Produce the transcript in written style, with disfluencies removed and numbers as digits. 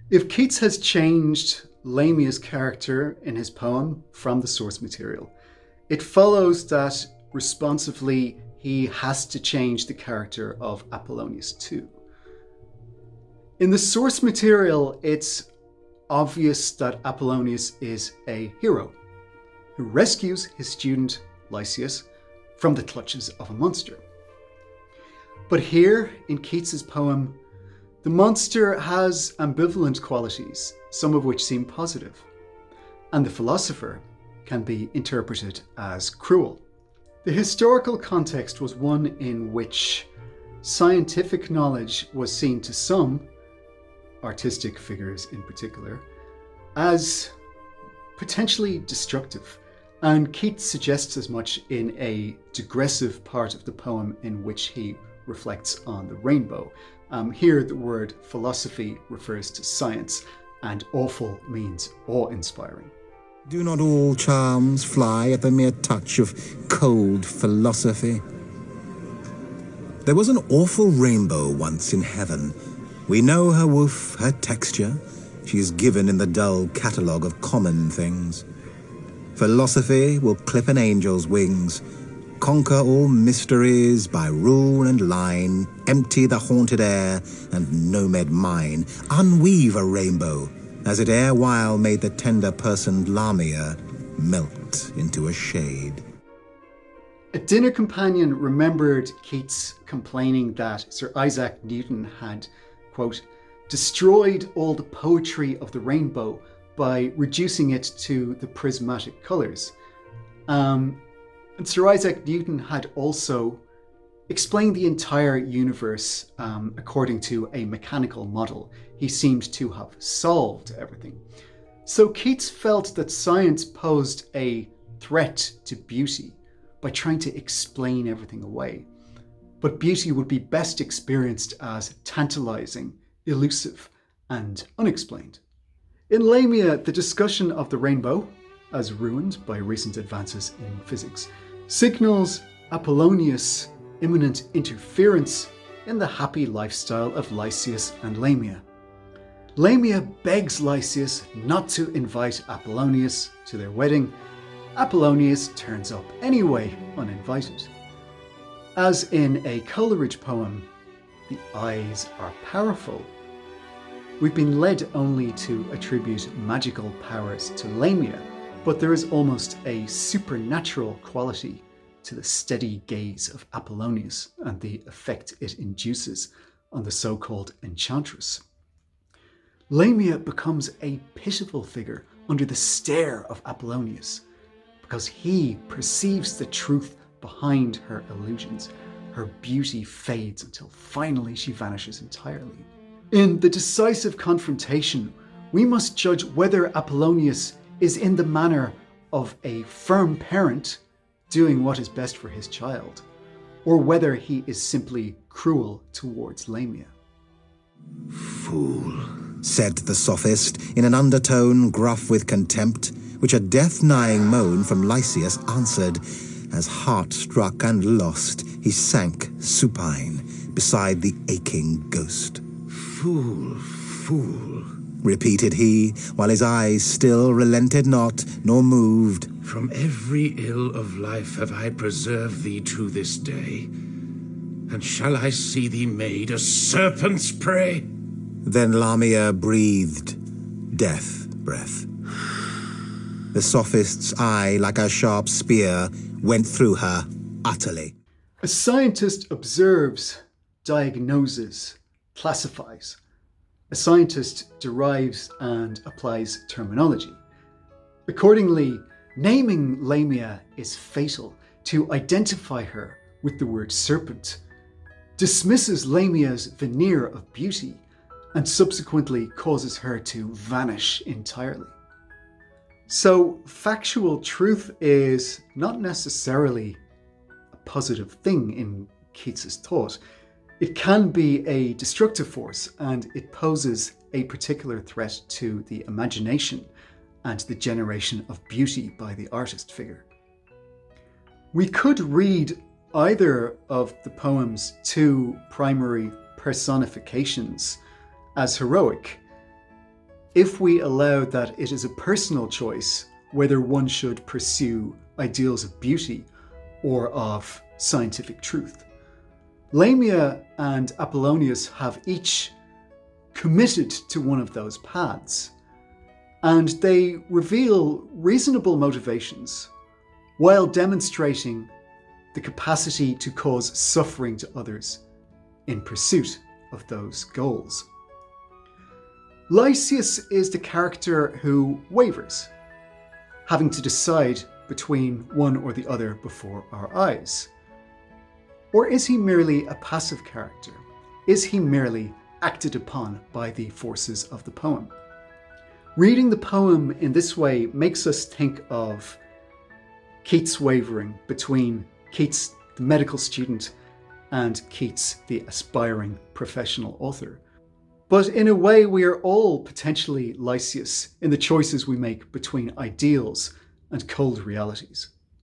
If Keats has changed Lamia's character in his poem from the source material, it follows that responsively he has to change the character of Apollonius too. In the source material, it's obvious that Apollonius is a hero who rescues his student Lysias from the clutches of a monster. But here in Keats's poem, the monster has ambivalent qualities, some of which seem positive, and the philosopher can be interpreted as cruel. The historical context was one in which scientific knowledge was seen to some, artistic figures in particular, as potentially destructive. And Keats suggests as much in a digressive part of the poem in which he reflects on the rainbow. Here the word philosophy refers to science, and awful means awe-inspiring. Do not all charms fly at the mere touch of cold philosophy? There was an awful rainbow once in heaven. We know her woof, her texture. She is given in the dull catalogue of common things. Philosophy will clip an angel's wings, conquer all mysteries by rule and line, empty the haunted air and nomad mine, unweave a rainbow, as it erewhile made the tender-personed Lamia melt into a shade. A dinner companion remembered Keats complaining that Sir Isaac Newton had, quote, destroyed all the poetry of the rainbow by reducing it to the prismatic colours. And Sir Isaac Newton had also explained the entire universe according to a mechanical model. He seemed to have solved everything. So Keats felt that science posed a threat to beauty by trying to explain everything away. But beauty would be best experienced as tantalizing, elusive, and unexplained. In Lamia, the discussion of the rainbow, as ruined by recent advances in physics, signals Apollonius' imminent interference in the happy lifestyle of Lysias and Lamia. Lamia begs Lysias not to invite Apollonius to their wedding. Apollonius turns up anyway, uninvited. As in a Coleridge poem, the eyes are powerful. We've been led only to attribute magical powers to Lamia, but there is almost a supernatural quality to the steady gaze of Apollonius and the effect it induces on the so-called enchantress. Lamia becomes a pitiful figure under the stare of Apollonius because he perceives the truth behind her illusions. Her beauty fades until finally she vanishes entirely. In the decisive confrontation, we must judge whether Apollonius is in the manner of a firm parent doing what is best for his child, or whether he is simply cruel towards Lamia. Fool, said the sophist in an undertone gruff with contempt, which a death-nigh moan from Lysias answered, as heart-struck and lost he sank supine beside the aching ghost. Fool, fool, repeated he, while his eyes still relented not, nor moved. From every ill of life have I preserved thee to this day, and shall I see thee made a serpent's prey? Then Lamia breathed death breath. The sophist's eye, like a sharp spear, went through her utterly. A scientist observes, diagnoses, classifies. A scientist derives and applies terminology. Accordingly, naming Lamia is fatal. To identify her with the word serpent dismisses Lamia's veneer of beauty and subsequently causes her to vanish entirely. So factual truth is not necessarily a positive thing in Keats's thought. It can be a destructive force, and it poses a particular threat to the imagination and the generation of beauty by the artist figure. We could read either of the poem's two primary personifications as heroic. if we allow that it is a personal choice whether one should pursue ideals of beauty or of scientific truth. Lamia and Apollonius have each committed to one of those paths, and they reveal reasonable motivations while demonstrating the capacity to cause suffering to others in pursuit of those goals. Lysias is the character who wavers, having to decide between one or the other before our eyes. Or is he merely a passive character? Is he merely acted upon by the forces of the poem? Reading the poem in this way makes us think of Keats wavering between Keats, the medical student, and Keats, the aspiring professional author. But in a way, we are all potentially Lysias in the choices we make between ideals and cold realities.